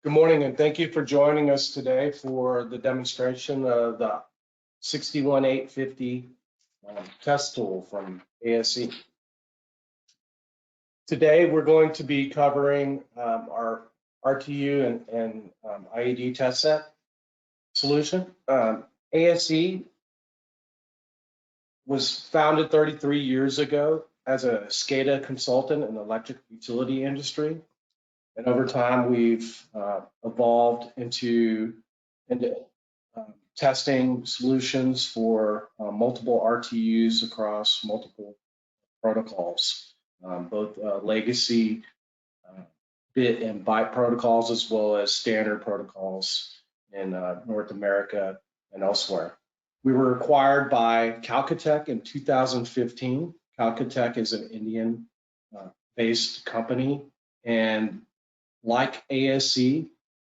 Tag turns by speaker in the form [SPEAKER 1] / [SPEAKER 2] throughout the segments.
[SPEAKER 1] Good morning, and thank you for joining us today for the demonstration of the 61850 test tool from ASE. Today, we're going to be covering our RTU and IED test set solution. ASE was founded 33 years ago as a SCADA consultant in the electric utility industry. And over time, we've evolved into testing solutions for multiple RTUs across multiple protocols, both legacy bit and byte protocols, as well as standard protocols in North America and elsewhere. We were acquired by Calcatech in 2015. Calcatech is an Indian-based company, and like ASE,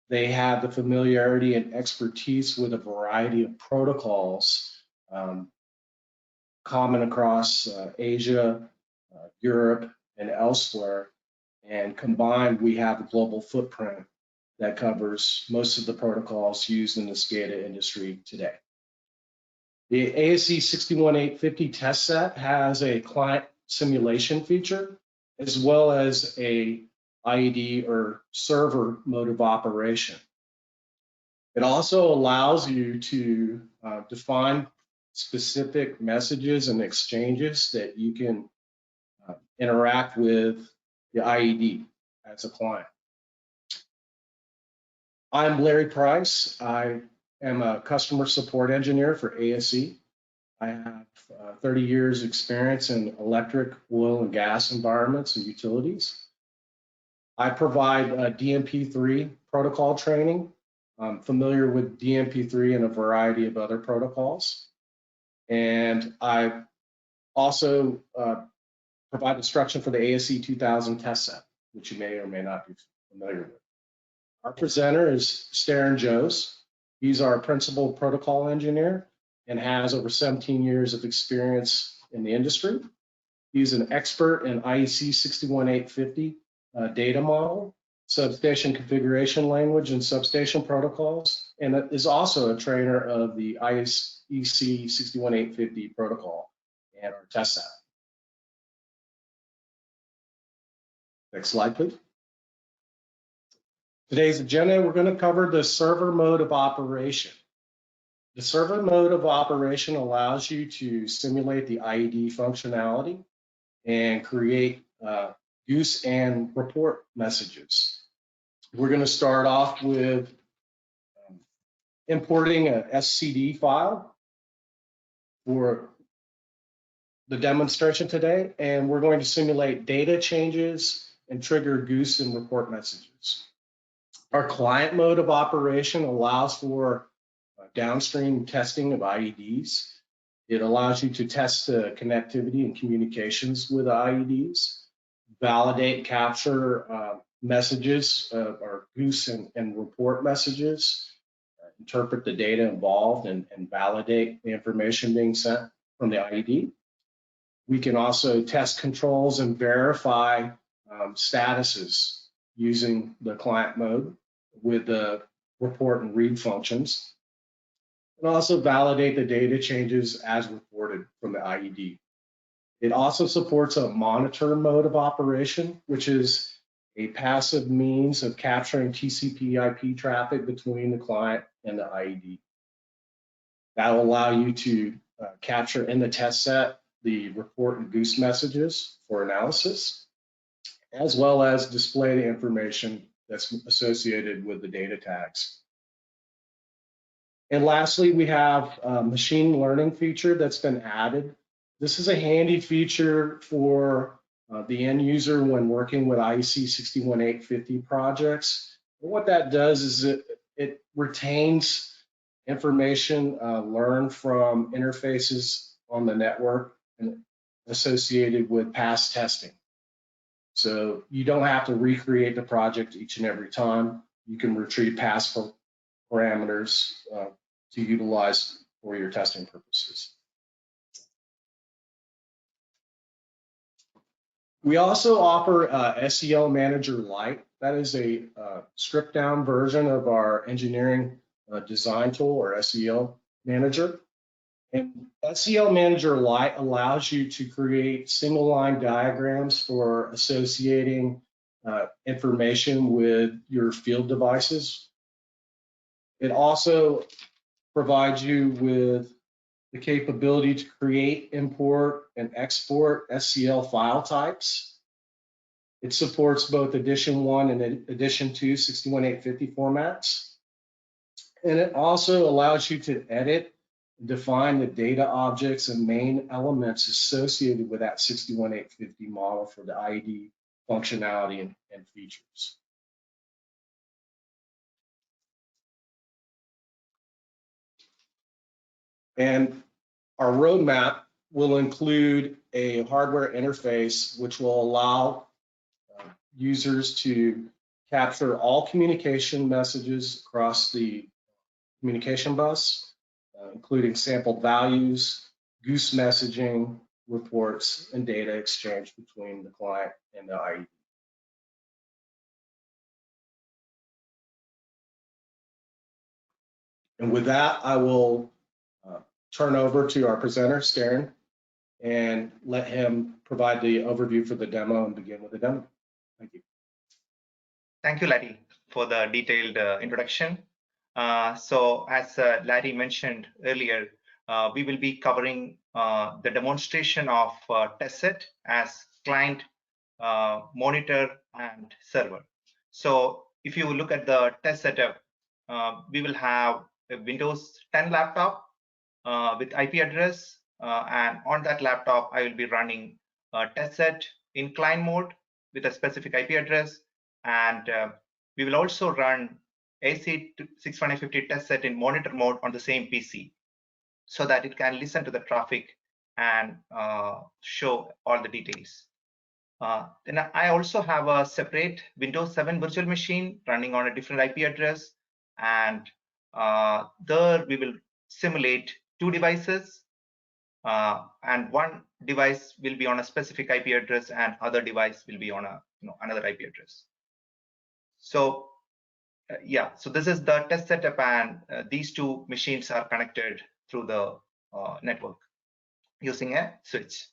[SPEAKER 1] they have the familiarity and expertise with a variety of protocols common across Asia, Europe, and elsewhere. And combined, we have a global footprint that covers most of the protocols used in the SCADA industry today. The ASE61850 test set has a client simulation feature, as well as a IED or server mode of operation. It also allows you to define specific messages and exchanges that you can interact with the IED as a client. I'm Larry Price. I am a customer support engineer for ASE. I have 30 years experience in electric, oil, and gas environments and utilities. I provide DMP3 protocol training. I'm familiar with DMP3 and a variety of other protocols. And I also provide instruction for the ASE2000 test set, which you may or may not be familiar with. Our presenter is Starin Jose. He's our principal protocol engineer and has over 17 years of experience in the industry. He's an expert in IEC61850 data model, substation configuration language, and substation protocols, and is also a trainer of the IEC61850 protocol and our test set. Next slide, please. Today's agenda, we're going to cover the server mode of operation. The server mode of operation allows you to simulate the IED functionality and create GOOSE and report messages. We're going to start off with importing a SCD file for the demonstration today, and we're going to simulate data changes and trigger GOOSE and report messages. Our client mode of operation allows for downstream testing of IEDs. It allows you to test the connectivity and communications with IEDs, validate, capture messages or GOOSE and report messages, interpret the data involved, and validate the information being sent from the IED. We can also test controls and verify statuses using the client mode with the report and read functions, and also validate the data changes as reported from the IED. It also supports a monitor mode of operation, which is a passive means of capturing TCP/IP traffic between the client and the IED. That will allow you to capture in the test set the report and GOOSE messages for analysis, as well as display the information that's associated with the data tags. And lastly, we have a machine learning feature that's been added. This is a handy feature for the end user when working with IEC61850 projects. And what that does is it retains information learned from interfaces on the network and associated with past testing. So you don't have to recreate the project each and every time. You can retrieve past parameters to utilize for your testing purposes. We also offer SCL Manager Lite. That is a stripped down version of our engineering design tool, or SCL Manager. And SCL Manager Lite allows you to create single line diagrams for associating information with your field devices. It also provides you with the capability to create, import, and export SCL file types. It supports both Edition 1 and Edition 2 61850 formats. And it also allows you to edit and define the data objects and main elements associated with that 61850 model for the IED functionality and features. And our roadmap will include a hardware interface which will allow users to capture all communication messages across the communication bus, including sampled values, GOOSE messaging, reports, and data exchange between the client and the IED. And with that, I will turn over to our presenter, Staren, and let him provide the overview for the demo and begin with the demo. Thank you.
[SPEAKER 2] Thank you, Larry, for the detailed introduction. So as Larry mentioned earlier, we will be covering the demonstration of test set as client, monitor, and server. So if you look at the test setup, we will have a Windows 10 laptop with IP address, and on that laptop, I will be running a test set in client mode with a specific IP address, and we will also run ASE61850 test set in monitor mode on the same PC, so that it can listen to the traffic and show all the details. Then I also have a separate Windows 7 virtual machine running on a different IP address, and there we will simulate two devices, and one device will be on a specific IP address and other device will be on a another IP address. So yeah, so this is the test setup, and these two machines are connected through the network using a switch.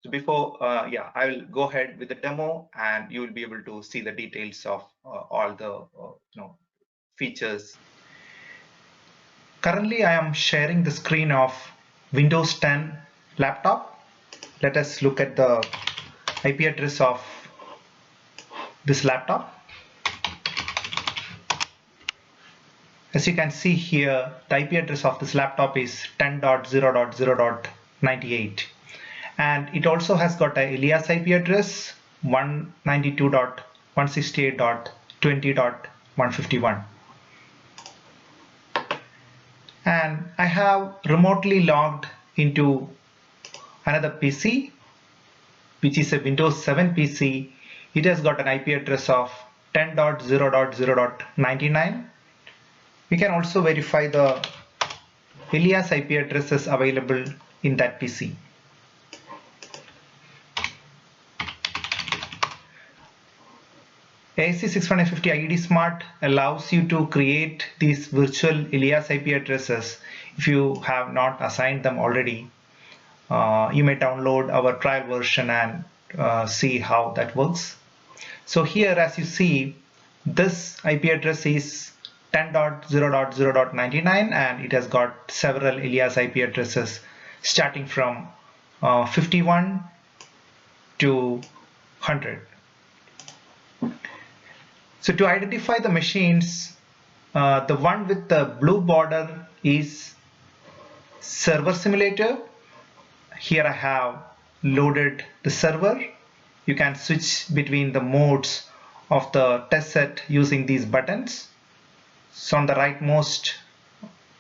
[SPEAKER 2] So before, yeah, I will go ahead with the demo, and you will be able to see the details of all the features. Currently, I am sharing the screen of Windows 10 laptop. Let us look at the IP address of this laptop. As you can see here, the IP address of this laptop is 10.0.0.98, and it also has got a alias IP address 192.168.20.151. And I have remotely logged into another PC, which is a Windows 7 PC. It has got an IP address of 10.0.0.99. We can also verify the alias IP addresses available in that PC. ASE61850 IED Smart allows you to create these virtual alias IP addresses if you have not assigned them already. You may download our trial version and see how that works. So here, as you see, this IP address is 10.0.0.99, and it has got several alias IP addresses starting from 51 to 100. So to identify the machines, the one with the blue border is server simulator. Here I have loaded the server. You can switch between the modes of the test set using these buttons. So on the rightmost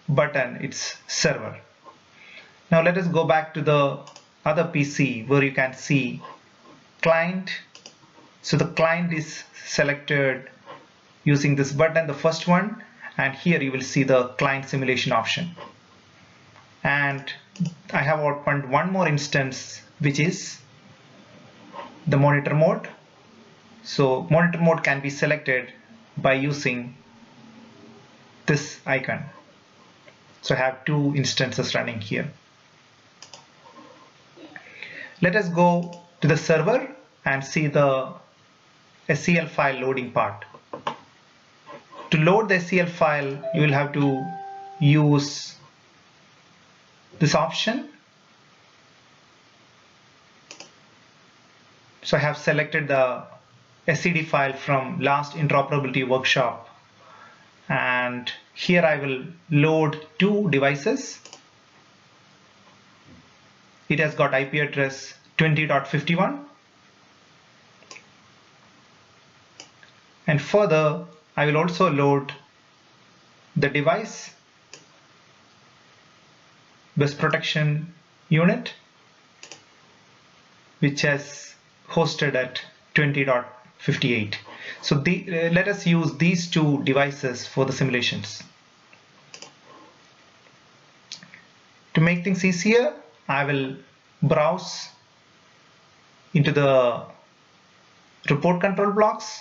[SPEAKER 2] button, it's server. Now let us go back to the other PC where you can see client. So the client is selected using this button, the first one, and here you will see the client simulation option. And I have opened one more instance, which is the monitor mode. So monitor mode can be selected by using this icon. So I have two instances running here. Let us go to the server and see the SCL file loading part. To load the SCL file, you will have to use this option. So I have selected the SCD file from last interoperability workshop, and here I will load two devices. It has got IP address 20.51, and further I will also load the device bus protection unit, which is hosted at 20.58. So let us use these two devices for the simulations. To make things easier, I will browse into the report control blocks,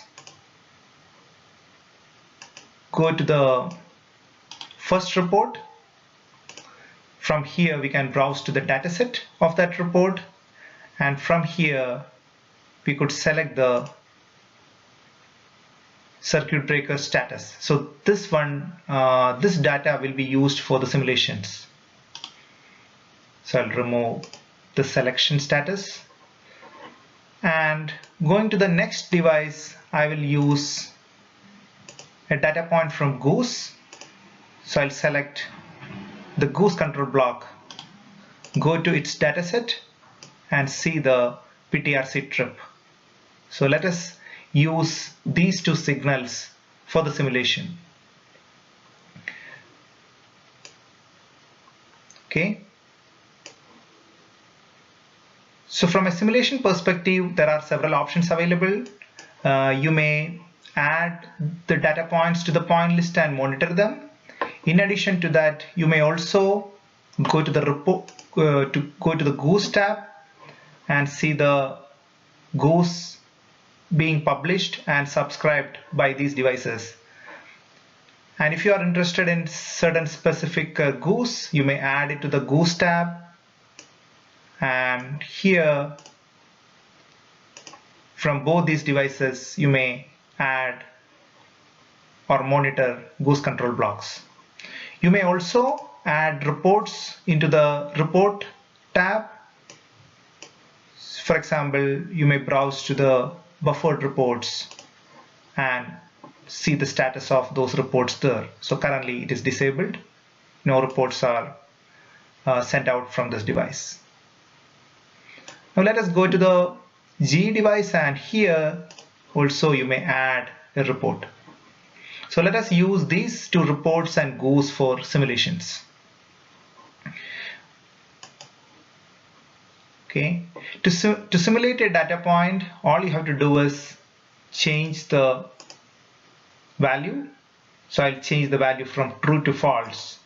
[SPEAKER 2] go to the first report. From here we can browse to the dataset of that report, and from here we could select the circuit breaker status. So this one, this data will be used for the simulations. So I'll remove the selection status, and going to the next device, I will use a data point from GOOSE. So I'll select the GOOSE control block, go to its dataset and see the PTRC trip. So let us use these two signals for the simulation. Okay. So from a simulation perspective, there are several options available. You may add the data points to the point list and monitor them. In addition to that, you may also go to the report, go to the GOOSE tab and see the GOOSE being published and subscribed by these devices. And if you are interested in certain specific GOOSE, you may add it to the GOOSE tab. And here, from both these devices, you may add or monitor GOOSE control blocks. You may also add reports into the report tab. For example, you may browse to the buffered reports and see the status of those reports there. So currently it is disabled. No reports are sent out from this device. Now let us go to the G device, and here also you may add a report. So let us use these two reports and GOOSE for simulations. Okay. To simulate a data point, all you have to do is change the value. So I'll change the value from true to false,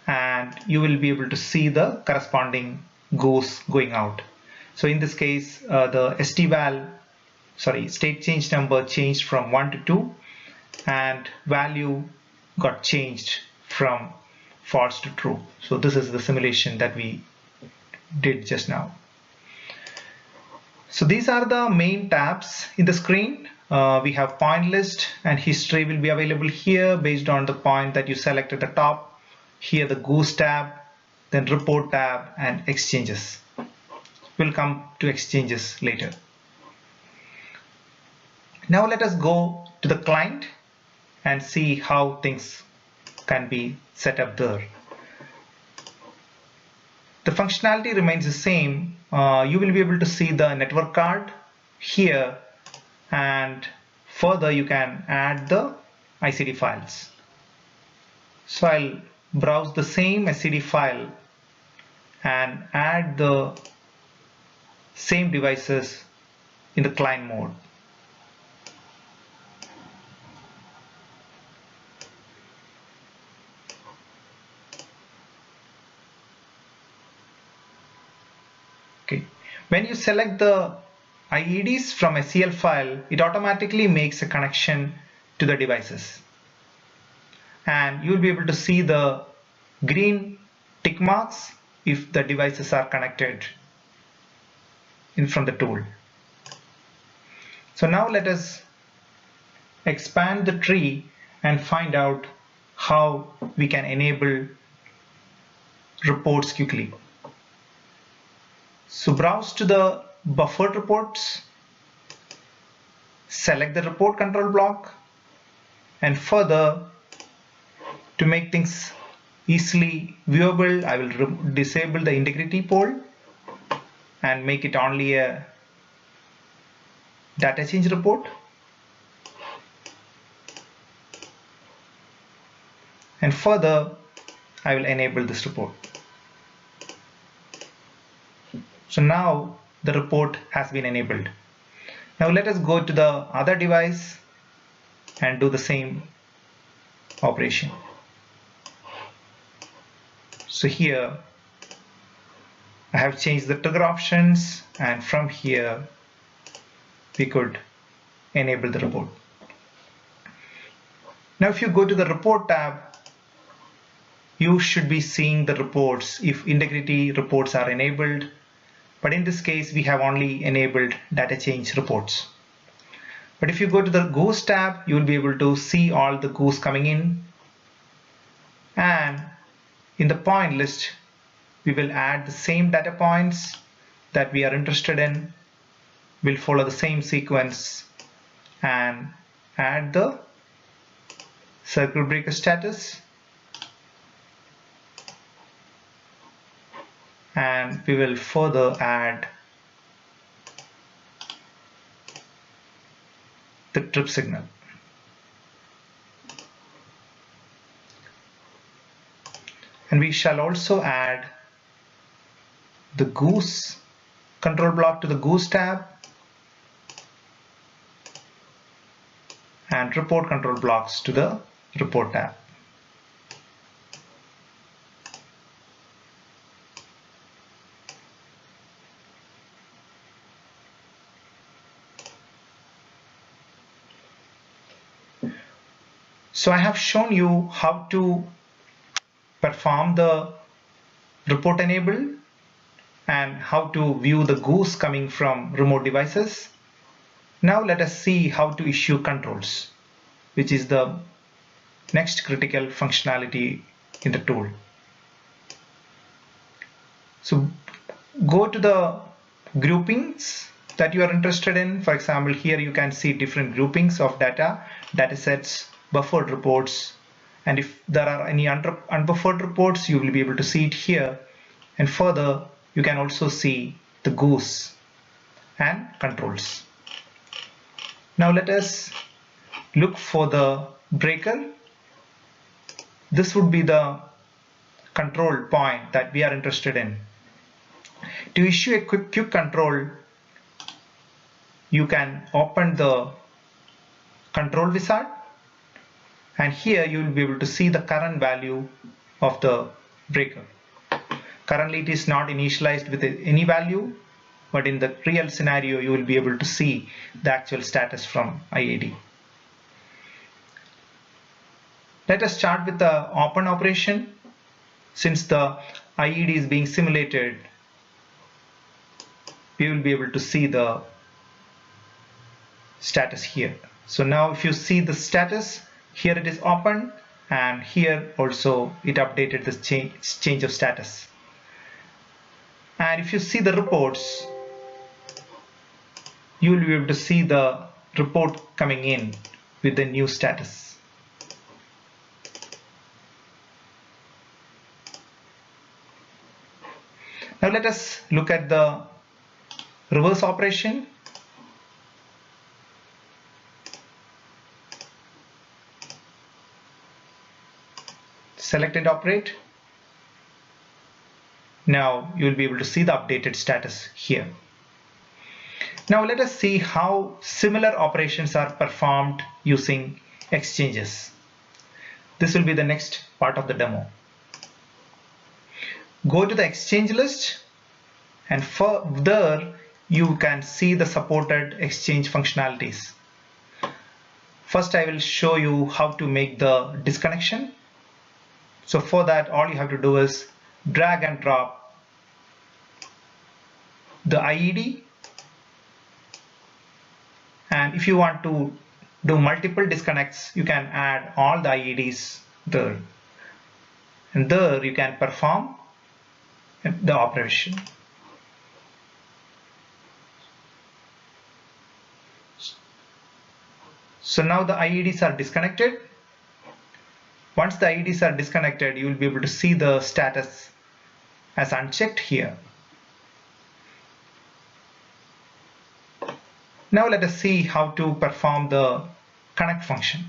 [SPEAKER 2] and you will be able to see the corresponding GOOSE going out. So in this case, the state change number changed from 1 to 2, and value got changed from false to true. So this is the simulation that we did just now. So these are the main tabs in the screen. We have point list, and history will be available here based on the point that you select at the top. Here the GOOSE tab, then report tab, and exchanges. We'll come to exchanges later. Now let us go to the client and see how things can be set up there. The functionality remains the same. You will be able to see the network card here, and further you can add the ICD files. So I'll browse the same SCD file and add the same devices in the client mode. Okay. When you select the IEDs from SCL file, it automatically makes a connection to the devices. And you'll be able to see the green tick marks if the devices are connected from the tool. So now let us expand the tree and find out how we can enable reports quickly. So browse to the buffered reports, select the report control block, and further, to make things easily viewable, I will disable the integrity poll and make it only a data change report. And further, I will enable this report. So now the report has been enabled. Now let us go to the other device and do the same operation. So here I have changed the trigger options, and from here we could enable the report. Now if you go to the report tab, you should be seeing the reports if integrity reports are enabled, but in this case we have only enabled data change reports. But if you go to the GOOSE tab, you will be able to see all the GOOSE coming in, and in the point list we will add the same data points that we are interested in. We'll follow the same sequence and add the circuit breaker status, and we will further add the trip signal. And we shall also add the GOOSE control block to the GOOSE tab and report control blocks to the report tab. So I have shown you how to perform the report enable and how to view the GOOSE coming from remote devices. Now let us see how to issue controls, which is the next critical functionality in the tool. So go to the groupings that you are interested in. For example, here you can see different groupings of data sets, buffered reports, and if there are any unbuffered reports, you will be able to see it here. And further, you can also see the GOOSE and controls. Now let us look for the breaker. This would be the control point that we are interested in. To issue a quick control, you can open the control wizard, and here you will be able to see the current value of the breaker. Currently it is not initialized with any value, but in the real scenario you will be able to see the actual status from IED. Let us start with the open operation. Since the IED is being simulated, we will be able to see the status here. So now if you see the status, here it is open, and here also it updated the change of status. And if you see the reports, you will be able to see the report coming in with the new status. Now let us look at the reverse operation. Select and operate. Now you will be able to see the updated status here. Now let us see how similar operations are performed using exchanges. This will be the next part of the demo. Go to the exchange list, and further you can see the supported exchange functionalities. First, I will show you how to make the disconnection. So for that, all you have to do is drag and drop the IED. And if you want to do multiple disconnects, you can add all the IEDs there. And there you can perform the operation. So now the IEDs are disconnected. Once the IEDs are disconnected, you will be able to see the status as unchecked here. Now let us see how to perform the connect function.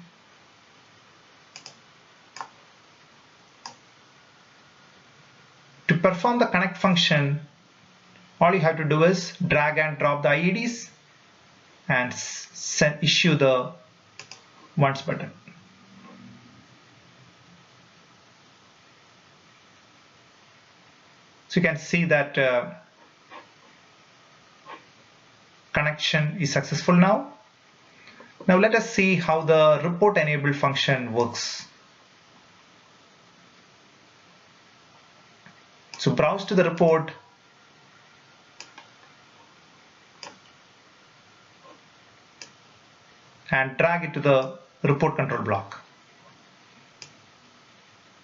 [SPEAKER 2] To perform the connect function, all you have to do is drag and drop the IEDs and issue the once button. So you can see that connection is successful now. Now let us see how the report enabled function works. So browse to the report and drag it to the report control block.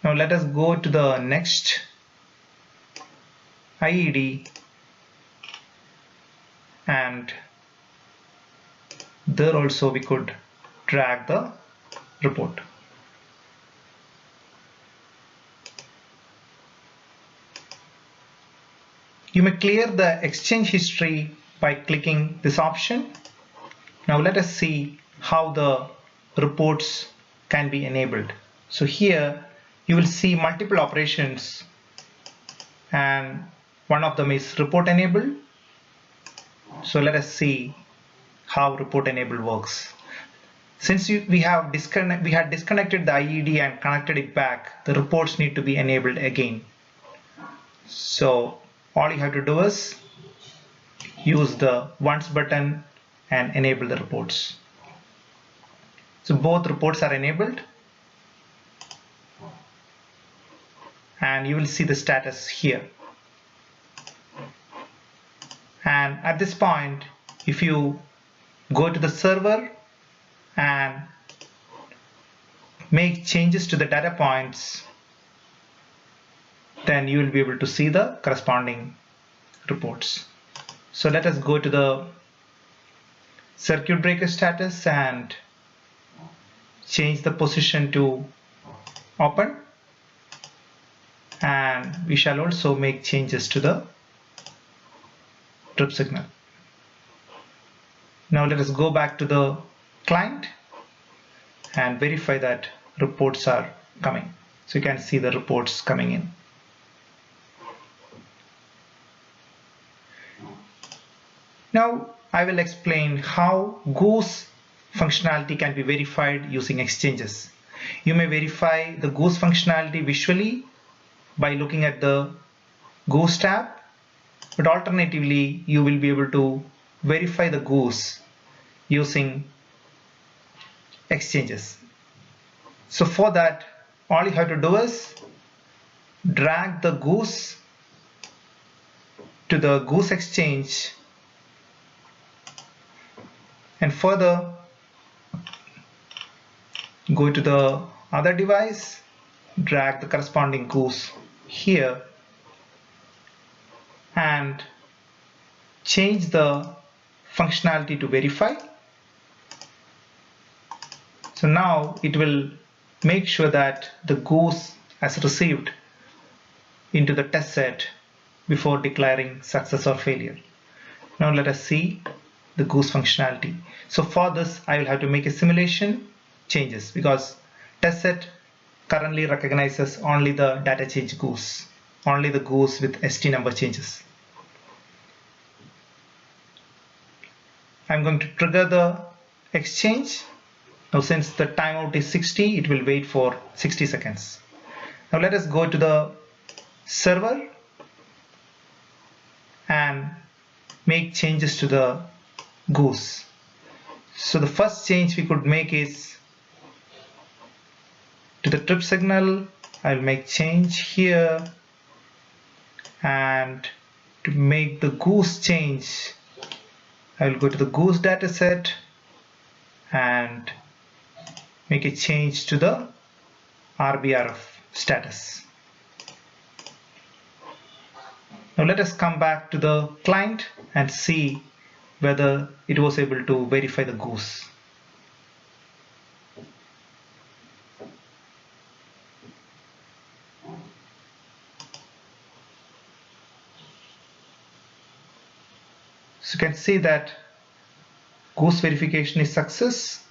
[SPEAKER 2] Now let us go to the next IED, and there also we could drag the report. You may clear the exchange history by clicking this option. Now let us see how the reports can be enabled. So here you will see multiple operations, and one of them is report enabled. So let us see how report enable works. Since we had disconnected the IED and connected it back, the reports need to be enabled again. So all you have to do is use the once button and enable the reports. So both reports are enabled, and you will see the status here. And at this point, if you go to the server and make changes to the data points, then you will be able to see the corresponding reports. So let us go to the circuit breaker status and change the position to open, and we shall also make changes to the trip signal. Now let us go back to the client and verify that reports are coming. So you can see the reports coming in. Now I will explain how GOOSE functionality can be verified using exchanges. You may verify the GOOSE functionality visually by looking at the GOOSE tab, but alternatively you will be able to verify the GOOSE using exchanges. So for that, all you have to do is drag the GOOSE to the GOOSE exchange, and further go to the other device, drag the corresponding GOOSE here, and change the functionality to verify. So now it will make sure that the GOOSE has received into the test set before declaring success or failure. Now let us see the GOOSE functionality. So for this, I will have to make a simulation changes, because test set currently recognizes only the data change GOOSE, only the GOOSE with ST number changes. I'm going to trigger the exchange. Now since the timeout is 60, it will wait for 60 seconds. Now let us go to the server and make changes to the GOOSE. So the first change we could make is to the trip signal. I'll make change here, and to make the GOOSE change, I will go to the GOOSE dataset and make a change to the RBRF status. Now let us come back to the client and see whether it was able to verify the GOOSE. So you can see that GOOSE verification is success.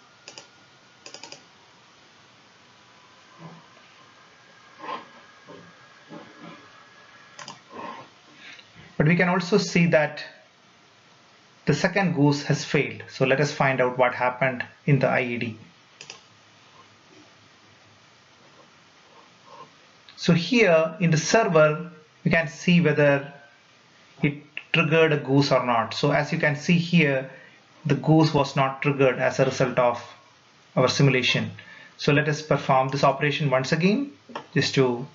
[SPEAKER 2] But we can also see that the second GOOSE has failed. So let us find out what happened in the IED. So here in the server, you can see whether it triggered a GOOSE or not. So as you can see here, the GOOSE was not triggered as a result of our simulation. So let us perform this operation once again, just to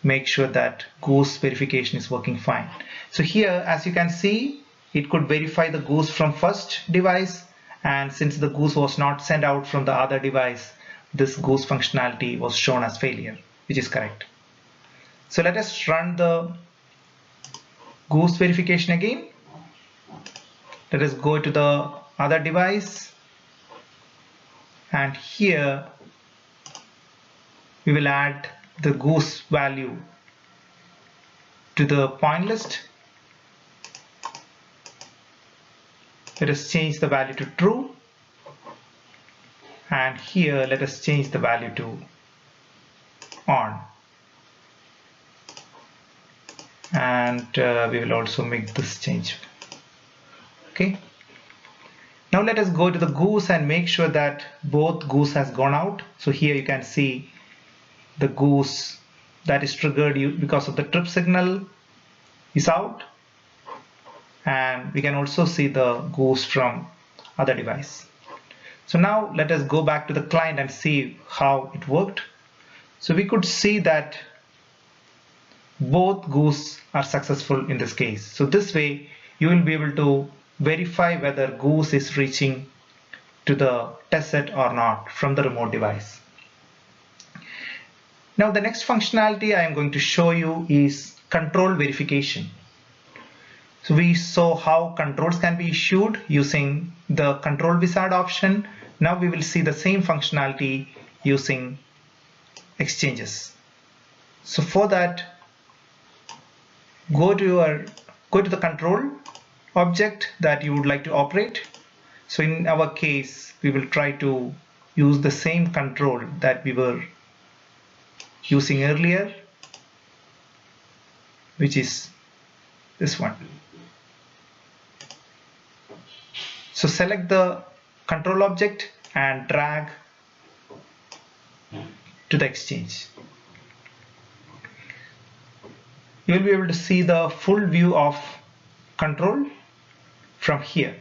[SPEAKER 2] make sure that GOOSE verification is working fine. So here, as you can see, it could verify the GOOSE from first device, and since the GOOSE was not sent out from the other device, this GOOSE functionality was shown as failure, which is correct. So let us run the GOOSE verification again. Let us go to the other device, and here we will add the GOOSE value to the point list. Let us change the value to true, and here let us change the value to on, and we will also make this change. Okay, now let us go to the GOOSE and make sure that both GOOSE has gone out. So here you can see the GOOSE that is triggered because of the trip signal is out, and we can also see the GOOSE from other device. So now let us go back to the client and see how it worked. So we could see that both GOOSE are successful in this case. So this way you will be able to verify whether GOOSE is reaching to the test set or not from the remote device. Now the next functionality I am going to show you is control verification. So we saw how controls can be issued using the control wizard option. Now we will see the same functionality using exchanges. So for that, go to the control object that you would like to operate. So in our case, we will try to use the same control that we were using earlier, which is this one. So select the control object and drag to the exchange. You will be able to see the full view of control from here.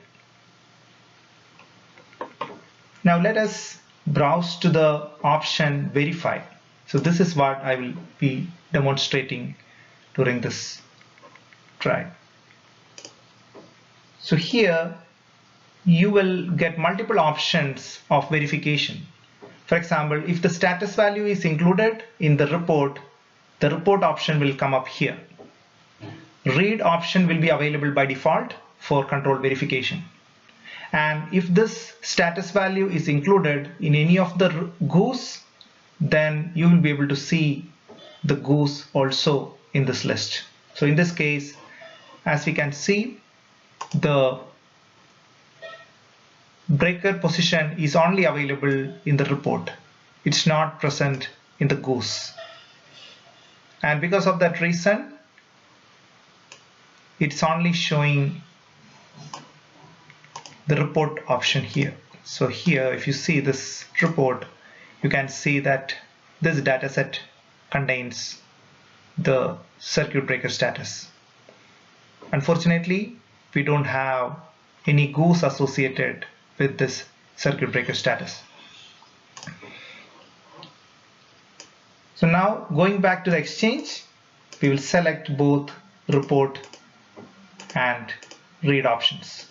[SPEAKER 2] Now let us browse to the option verify. So this is what I will be demonstrating during this try. So here you will get multiple options of verification. For example, if the status value is included in the report option will come up here. Read option will be available by default for control verification. And if this status value is included in any of the GOOSE, then you will be able to see the GOOSE also in this list. So in this case, as we can see, the breaker position is only available in the report. It's not present in the GOOSE. And because of that reason, it's only showing the report option here. So here, if you see this report, you can see that this dataset contains the circuit breaker status. unfortunately, we don't have any GOOSE associated with this circuit breaker status. So now going back to the exchange, we will select both report and read options.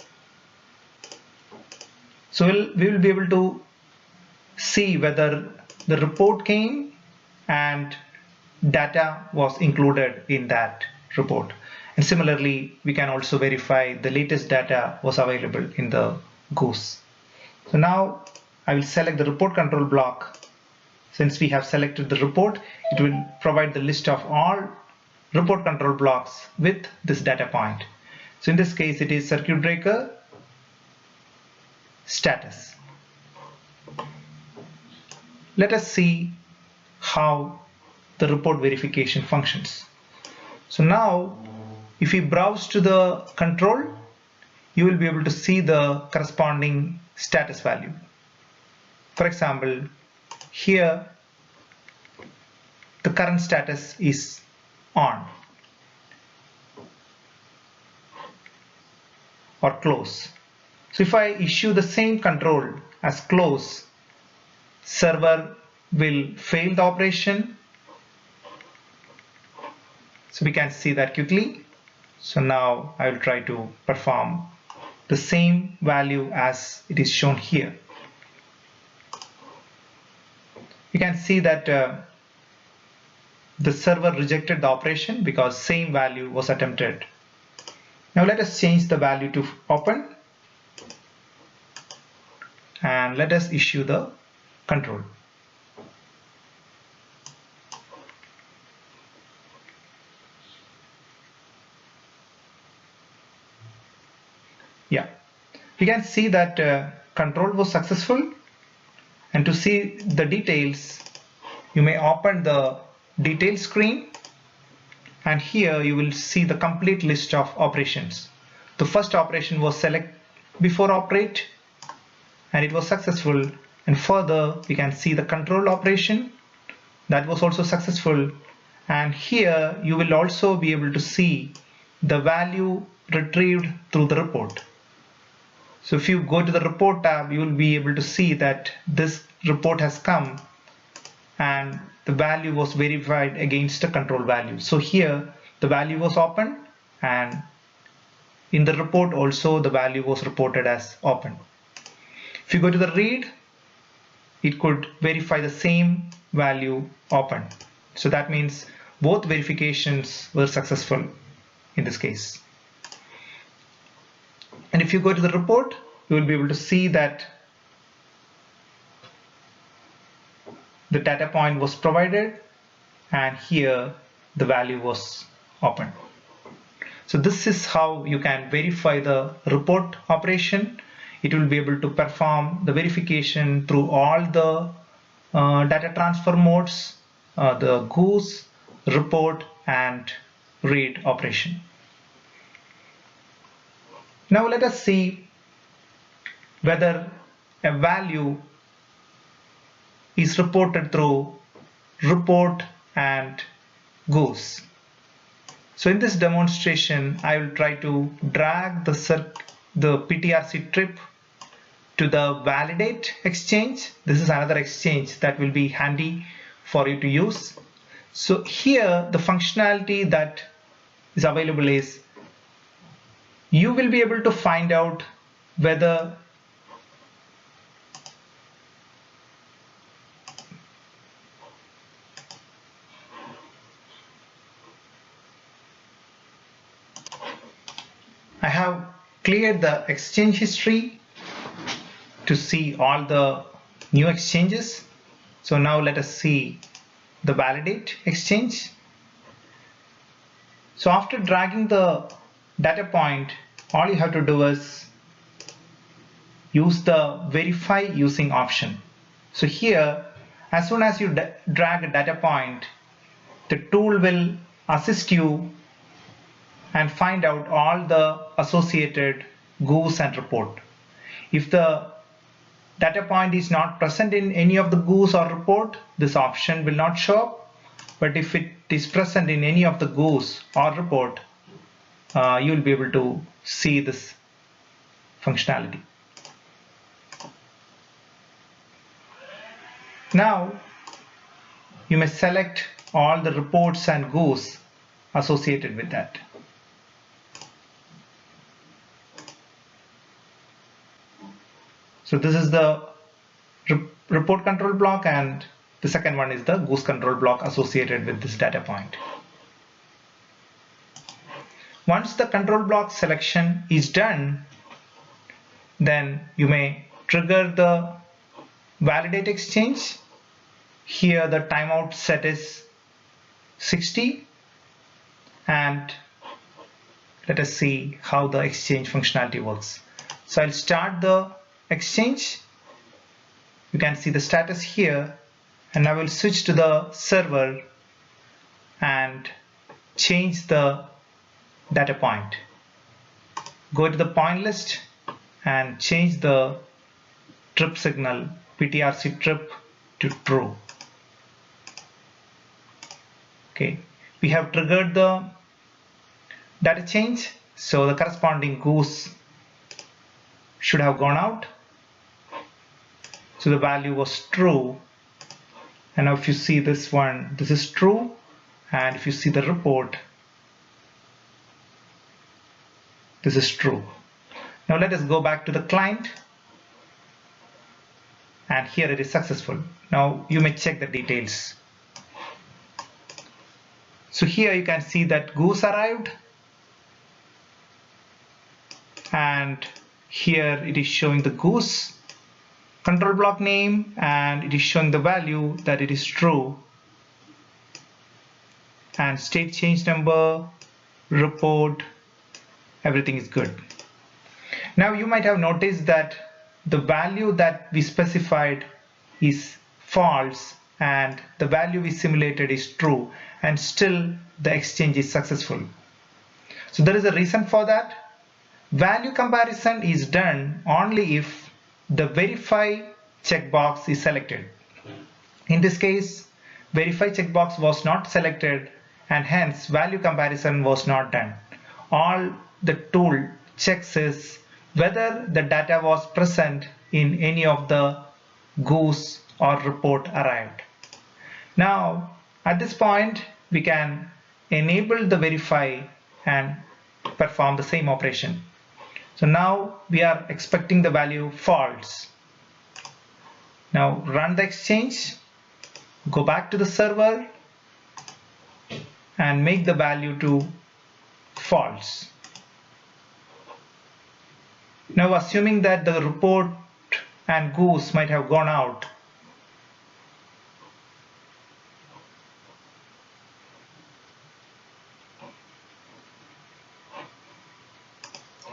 [SPEAKER 2] So we will be able to see whether the report came and data was included in that report. And similarly, we can also verify the latest data was available in the GOOSE. So now I will select the report control block. Since we have selected the report, it will provide the list of all report control blocks with this data point. So in this case, it is circuit breaker status. Let us see how the report verification functions. So now, if we browse to the control, you will be able to see the corresponding status value. For example, here the current status is on or close. So if I issue the same control as close, server will fail the operation. So we can see that quickly. So now I will try to perform the same value as it is shown here. You can see that the server rejected the operation because same value was attempted. Now let us change the value to open and let us issue the control. Yeah, you can see that control was successful, and to see the details, you may open the detail screen, and here you will see the complete list of operations. The first operation was select before operate, and it was successful. And further, we can see the control operation that was also successful. And here you will also be able to see the value retrieved through the report. So if you go to the report tab, you will be able to see that this report has come and the value was verified against the control value. So here the value was open, and in the report also the value was reported as open. If you go to the read, it could verify the same value open. So that means both verifications were successful in this case. And if you go to the report, you will be able to see that the data point was provided and here the value was open. So this is how you can verify the report operation. It will be able to perform the verification through all the data transfer modes, the GOOSE, report and read operation. Now let us see whether a value is reported through report and GOOSE. So in this demonstration, I will try to drag the PTRC trip to the validate exchange. This is another exchange that will be handy for you to use. So here the functionality that is available is you will be able to find out whether I have cleared the exchange history to see all the new exchanges. So now let us see the validate exchange. So after dragging the data point, all you have to do is use the verify using option. So here, as soon as you drag a data point, the tool will assist you and find out all the associated GOOSE and report. If the data point is not present in any of the GOOSE or report, this option will not show up. But if it is present in any of the GOOSE or report, you will be able to see this functionality. Now you may select all the reports and GOOSE associated with that. So this is the report control block, and the second one is the GOOSE control block associated with this data point. Once the control block selection is done, then you may trigger the validate exchange. Here the timeout set is 60, and let us see how the exchange functionality works. So I'll start the exchange. You can see the status here, and I will switch to the server and change the data point. Go to the point list and change the trip signal PTRC trip to true. Okay, we have triggered the data change, so the corresponding GOOSE should have gone out. So the value was true, and now if you see this one, this is true, and if you see the report, this is true. Now let us go back to the client, and here it is successful. Now you may check the details. So here you can see that GOOSE arrived, and here it is showing the GOOSE control block name, and it is showing the value that it is true, and state change number, report, everything is good. Now you might have noticed that the value that we specified is false and the value we simulated is true, and still the exchange is successful. So there is a reason for that. Value comparison is done only if the verify checkbox is selected. In this case, verify checkbox was not selected, and hence value comparison was not done. All the tool checks is whether the data was present in any of the GOOSE or report arrived. Now at this point we can enable the verify and perform the same operation. So now we are expecting the value false. Now run the exchange, go back to the server and make the value to false. Now assuming that the report and GOOSE might have gone out,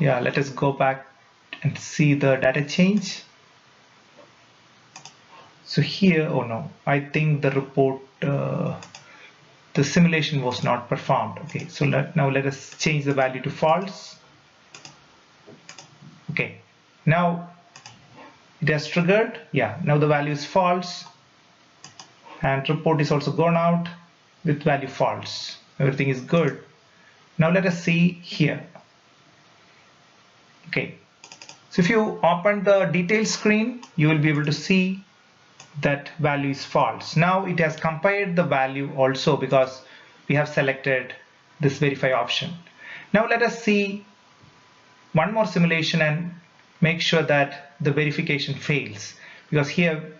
[SPEAKER 2] let us go back and see the data change. So here, oh no, I think the report, the simulation was not performed. Okay, so now let us change the value to false. Okay, now it has triggered. Now the value is false, and report is also gone out with value false. Everything is good. Now let us see here. Okay, so if you open the details screen, you will be able to see that value is false. Now it has compared the value also because we have selected this verify option. Now let us see one more simulation and make sure that the verification fails, because here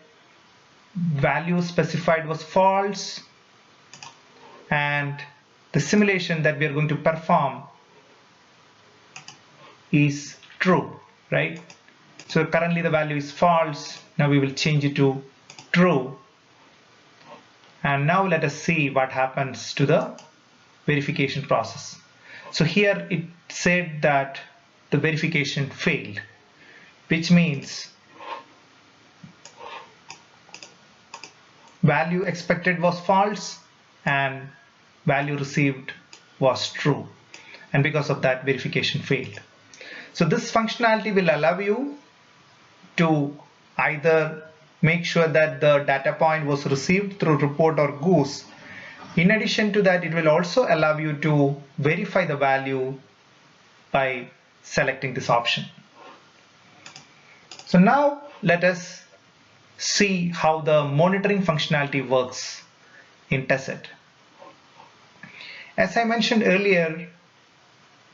[SPEAKER 2] value specified was false and the simulation that we are going to perform is true, right? So currently the value is false. Now we will change it to true, and now let us see what happens to the verification process. So here it said that the verification failed, which means value expected was false and value received was true, and because of that verification failed. So this functionality will allow you to either make sure that the data point was received through report or GOOSE. In addition to that, it will also allow you to verify the value by selecting this option. So now let us see how the monitoring functionality works in Test Set. As I mentioned earlier,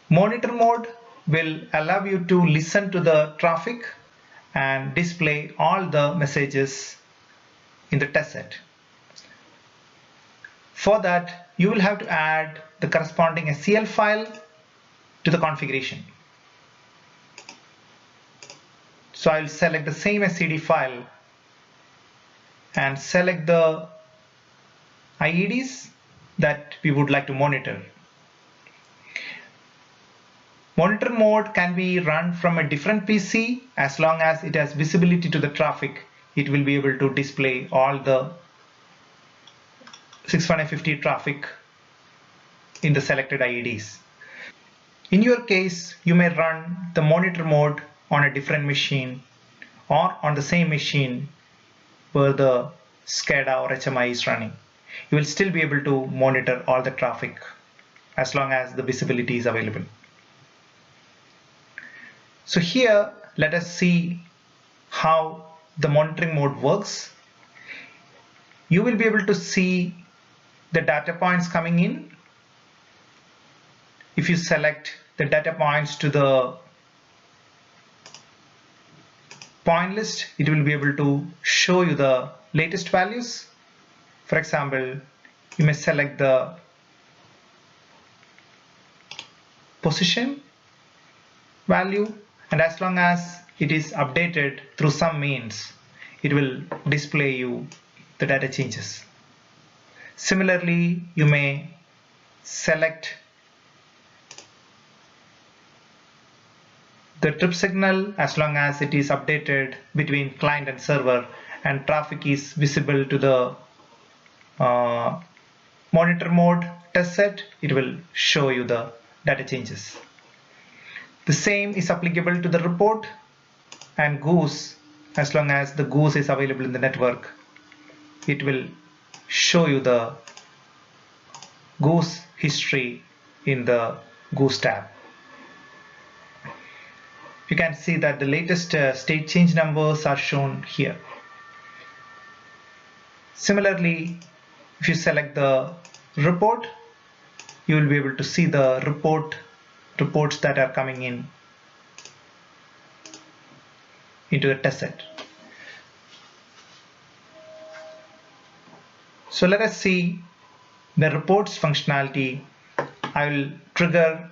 [SPEAKER 2] monitor mode will allow you to listen to the traffic and display all the messages in the test set. For that, you will have to add the corresponding SCL file to the configuration. So I'll select the same SCD file and select the IEDs that we would like to monitor. Monitor mode can be run from a different PC. As long as it has visibility to the traffic, it will be able to display all the 61850 traffic in the selected IEDs. In your case, you may run the monitor mode on a different machine or on the same machine where the SCADA or HMI is running. You will still be able to monitor all the traffic as long as the visibility is available. So here, let us see how the monitoring mode works. You will be able to see the data points coming in. If you select the data points to the point list, it will be able to show you the latest values. For example, you may select the position value, and as long as it is updated through some means, it will display you the data changes. Similarly, you may select the trip signal as long as it is updated between client and server and traffic is visible to the monitor mode test set, it will show you the data changes. The same is applicable to the report and GOOSE. As long as the GOOSE is available in the network, it will show you the GOOSE history in the GOOSE tab. You can see that the latest state change numbers are shown here. Similarly, if you select the report, you will be able to see the reports that are coming in into the test set. So let us see the reports functionality. I will trigger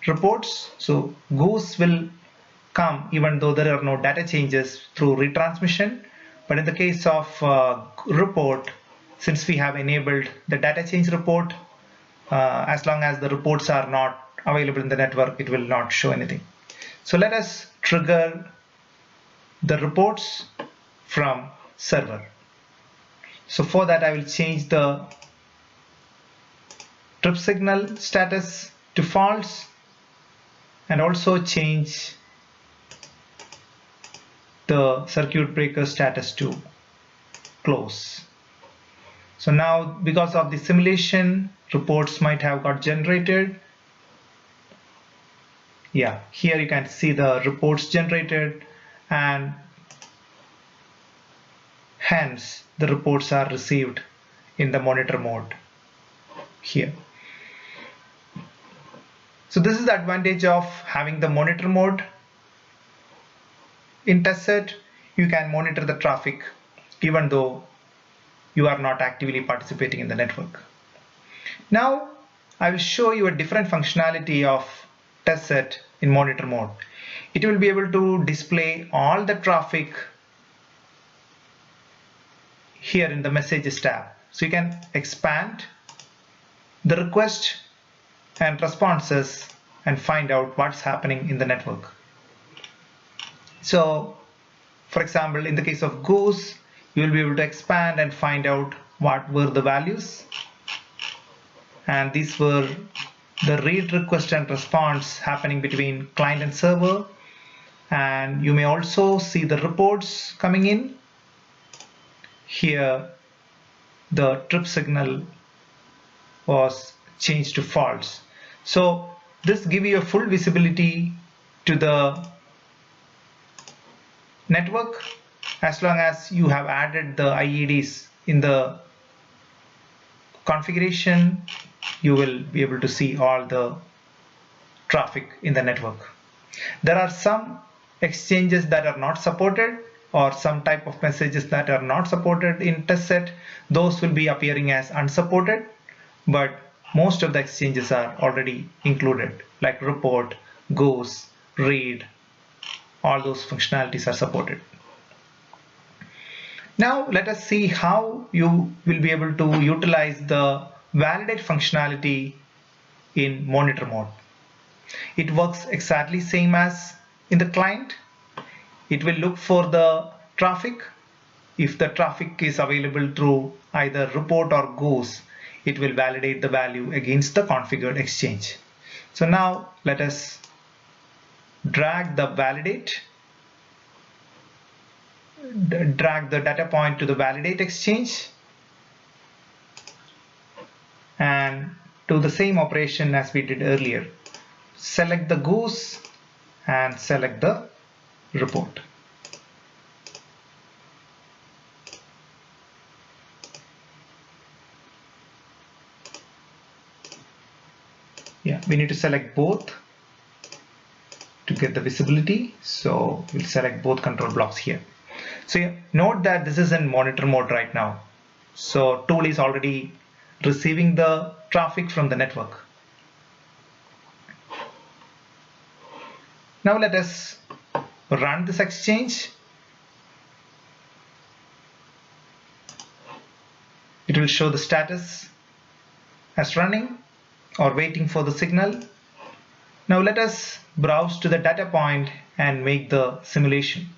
[SPEAKER 2] reports. So GOOSE will come even though there are no data changes through retransmission. But in the case of report, since we have enabled the data change report, as long as the reports are not available in the network, it will not show anything. So let us trigger the reports from server. So for that, I will change the trip signal status to false and also change the circuit breaker status to close. So now, because of the simulation, reports might have got generated. Yeah, here you can see the reports generated, and hence the reports are received in the monitor mode here. So this is the advantage of having the monitor mode in test set. You can monitor the traffic even though you are not actively participating in the network. Now I will show you a different functionality of test set in monitor mode. It will be able to display all the traffic here in the messages tab. So you can expand the request and responses and find out what's happening in the network. So for example, in the case of GOOSE, you will be able to expand and find out what were the values, and these were the read, request and response happening between client and server. And you may also see the reports coming in. Here the trip signal was changed to false. So This gives you a full visibility to the network. As long as you have added the IEDs in the configuration, you will be able to see all the traffic in the network. There are some exchanges that are not supported, or some type of messages that are not supported in test set. Those will be appearing as unsupported, but most of the exchanges are already included, like report, GOOSE, read. All those functionalities are supported. Now let us see how you will be able to utilize the validate functionality in monitor mode. It works exactly same as in the client. It will look for the traffic. If the traffic is available through either report or GOOSE, it will validate the value against the configured exchange. So now let us drag the data point to the validate exchange and do the same operation as we did earlier. Select the GOOSE and select the report. Yeah, we need to select both to get the visibility. So we'll select both control blocks here. So note that this is in monitor mode right now. So tool is already receiving the traffic from the network. Now let us run this exchange. It will show the status as running or waiting for the signal. Now let us browse to the data point and make the simulation.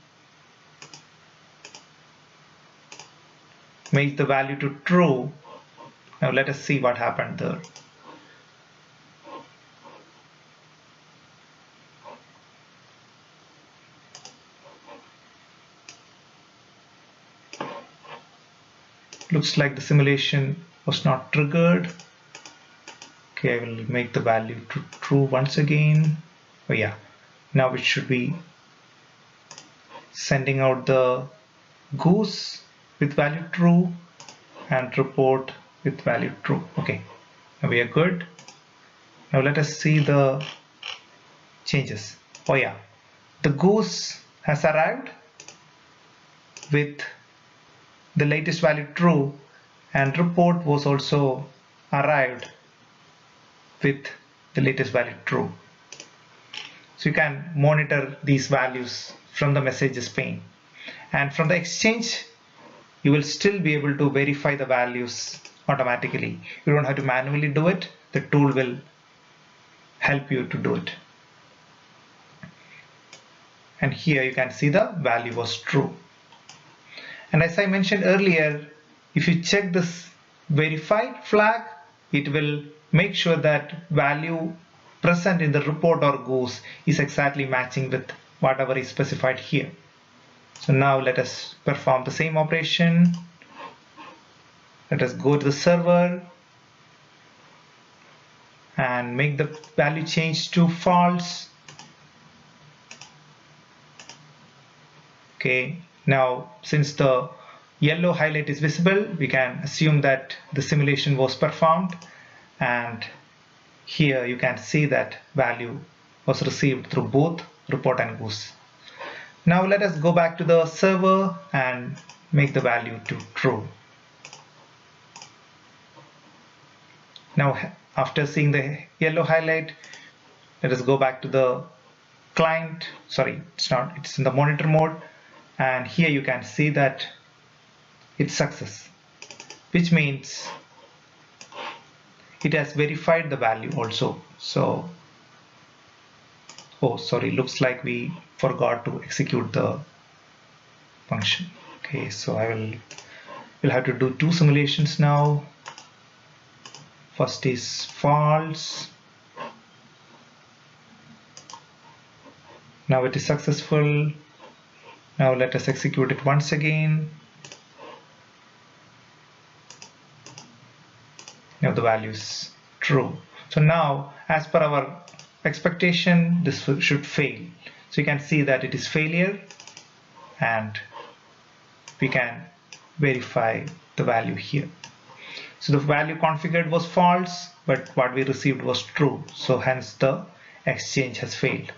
[SPEAKER 2] Make the value to true. Now let us see what happened there. Looks like the simulation was not triggered. Okay, I will make the value to true once again. Oh yeah, now it should be sending out the GOOSE with value true and report with value true. Okay, now we are good. Now let us see the changes. Oh yeah, the GOOSE has arrived with the latest value true, and report was also arrived with the latest value true. So you can monitor these values from the messages pane, and from the exchange you will still be able to verify the values automatically. You don't have to manually do it. The tool will help you to do it. And here you can see the value was true. And as I mentioned earlier, if you check this verified flag, it will make sure that value present in the report or GOOSE is exactly matching with whatever is specified here. So now let us perform the same operation. Let us go to the server and make the value change to false. Okay, now since the yellow highlight is visible, we can assume that the simulation was performed, and here you can see that value was received through both report and GOOSE. Now let us go back to the server and make the value to true. Now after seeing the yellow highlight, let us go back to the client. Sorry, it's in the monitor mode, and here you can see that it's success, which means it has verified the value also. So oh sorry, looks like we forgot to execute the function. Okay, so we'll have to do two simulations now. First is false. Now it is successful. Now let us execute it once again. Now the value is true. So now, as per our expectation, this should fail. So you can see that it is failure, and we can verify the value here. So the value configured was false, but what we received was true. So hence the exchange has failed.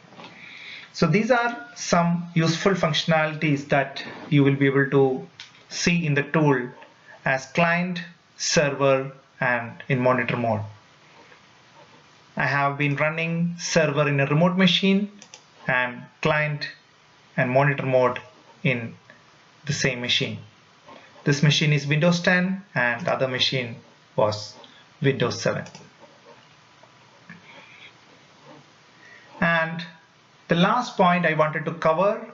[SPEAKER 2] So these are some useful functionalities that you will be able to see in the tool as client, server, and in monitor mode. I have been running server in a remote machine and client and monitor mode in the same machine. This machine is Windows 10 and the other machine was Windows 7. And the last point I wanted to cover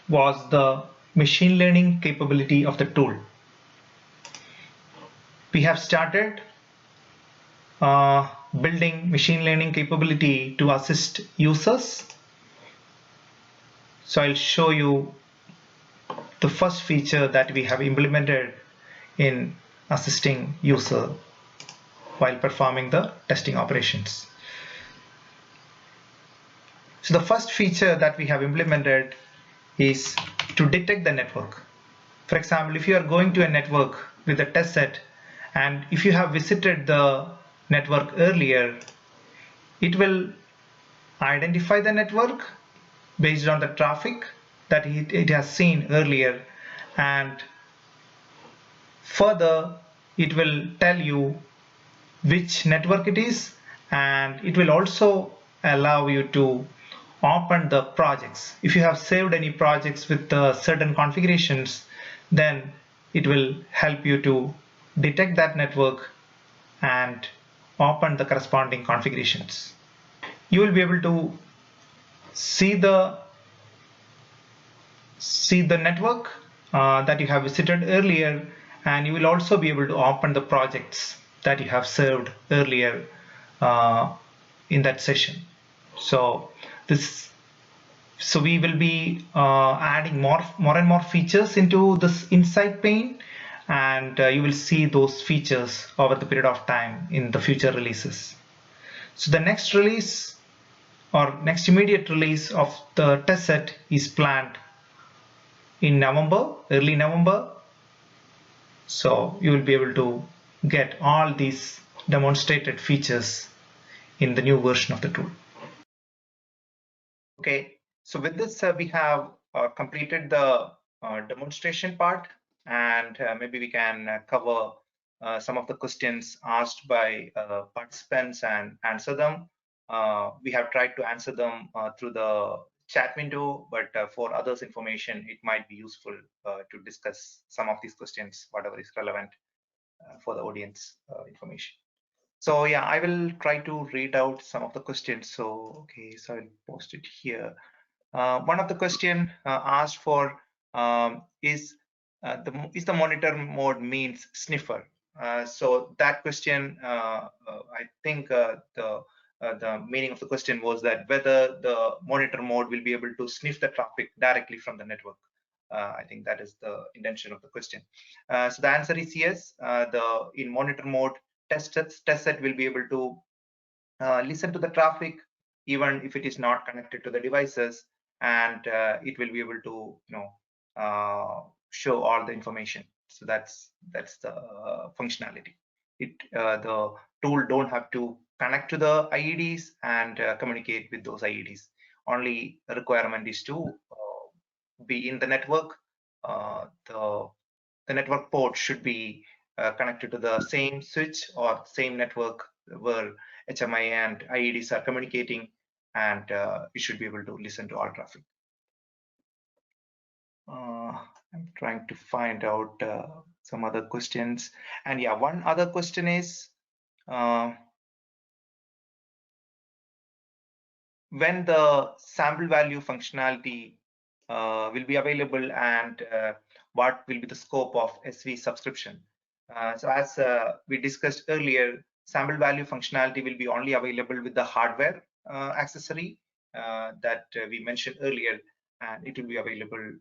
[SPEAKER 2] was the machine learning capability of the tool. We have started building machine learning capability to assist users. So I'll show you the first feature that we have implemented in assisting user while performing the testing operations. So the first feature that we have implemented is to detect the network. For example, if you are going to a network with a test set, and if you have visited the network earlier, it will identify the network based on the traffic that it has seen earlier, and further it will tell you which network it is, and it will also allow you to open the projects. If you have saved any projects with certain configurations, then it will help you to detect that network and open the corresponding configurations. You will be able to see the network that you have visited earlier, and you will also be able to open the projects that you have served earlier in that session. So we will be adding more and more features into this insight pane, and you will see those features over the period of time in the future releases. So the next release or next immediate release of the test set is planned in November, early November. So you will be able to get all these demonstrated features in the new version of the tool. Okay, so with this we have completed the demonstration part, and maybe we can cover some of the questions asked by participants and answer them. We have tried to answer them through the chat window, but for others' information, it might be useful to discuss some of these questions, whatever is relevant for the audience information. So yeah, I will try to read out some of the questions. So okay, so I'll post it here. One of the question asked for is the monitor mode means sniffer. So that question, I think the meaning of the question was that whether the monitor mode will be able to sniff the traffic directly from the network. I think that is the intention of the question. So the answer is yes. In monitor mode, test set will be able to listen to the traffic even if it is not connected to the devices, and it will be able to show all the information. So that's the functionality. The tool don't have to connect to the IEDs and communicate with those IEDs. Only requirement is to be in the network. The network port should be connected to the same switch or same network where HMI and IEDs are communicating, and you should be able to listen to all traffic. I'm trying to find out some other questions, and yeah, one other question is when the sample value functionality will be available, and what will be the scope of SV subscription. So as we discussed earlier, sample value functionality will be only available with the hardware accessory that we mentioned earlier, and it will be available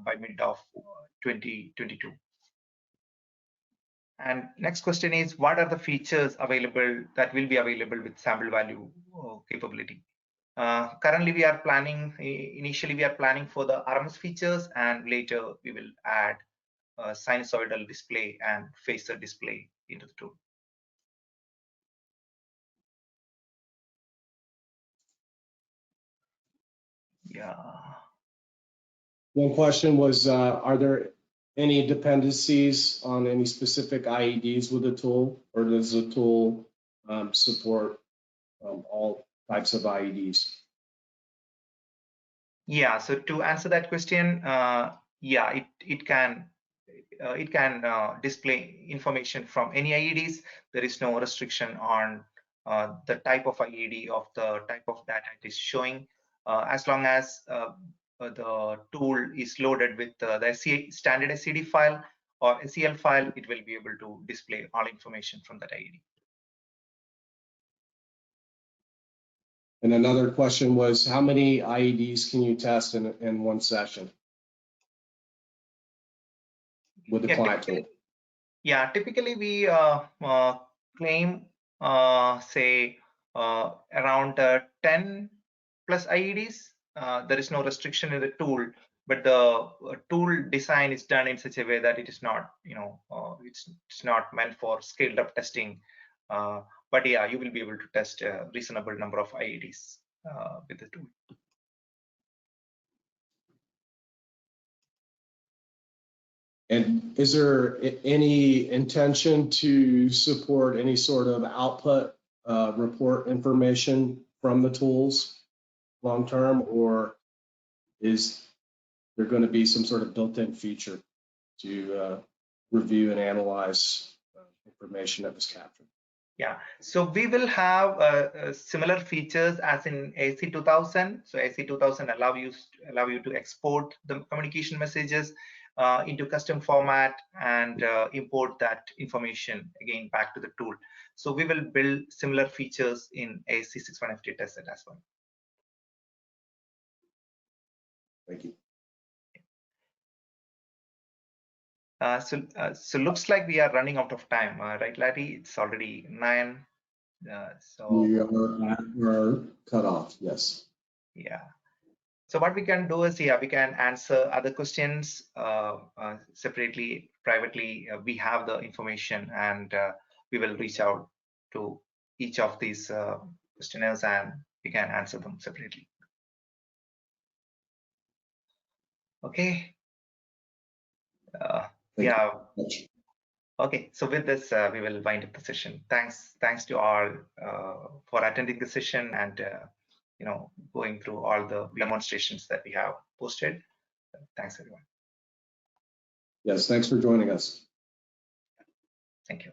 [SPEAKER 2] by mid of 2022. And next question is, what are the features available that will be available with sample value capability? Currently, we are planning, initially we are planning for the RMS features, and later we will add sinusoidal display and phaser display into the tool. Yeah.
[SPEAKER 1] One question was, are there any dependencies on any specific IEDs with the tool, or does the tool support all types of IEDs?
[SPEAKER 2] Yeah, so to answer that question, yeah, it can display information from any IEDs. There is no restriction on the type of IED of the type of data it is showing, as long as the tool is loaded with the standard SCD file or SCL file, it will be able to display all information from that IED.
[SPEAKER 1] And another question was, how many IEDs can you test in one session with the client tool?
[SPEAKER 2] Yeah, typically we claim say around 10 plus IEDs. There is no restriction in the tool, but the tool design is done in such a way that it is not, it's not meant for scaled up testing. But yeah, you will be able to test a reasonable number of IEDs with the tool.
[SPEAKER 1] And is there any intention to support any sort of output report information from the tools long term, or is there going to be some sort of built-in feature to review and analyze information that was captured?
[SPEAKER 2] Yeah, so we will have similar features as in ASE2000. So ASE2000 allow you to export the communication messages into custom format and import that information again back to the tool. So we will build similar features in ASE61850 Test Set as well.
[SPEAKER 1] Thank you.
[SPEAKER 2] So looks like we are running out of time, right, Larry? It's already 9. So
[SPEAKER 1] we are cut off. Yes.
[SPEAKER 2] Yeah. So what we can do is, yeah, we can answer other questions separately, privately. We have the information, and we will reach out to each of these questionnaires, and we can answer them separately. Okay. Yeah. Okay. So with this, we will wind up the session. Thanks to all for attending the session and going through all the demonstrations that we have posted. Thanks, everyone.
[SPEAKER 1] Yes, thanks for joining us.
[SPEAKER 2] Thank you.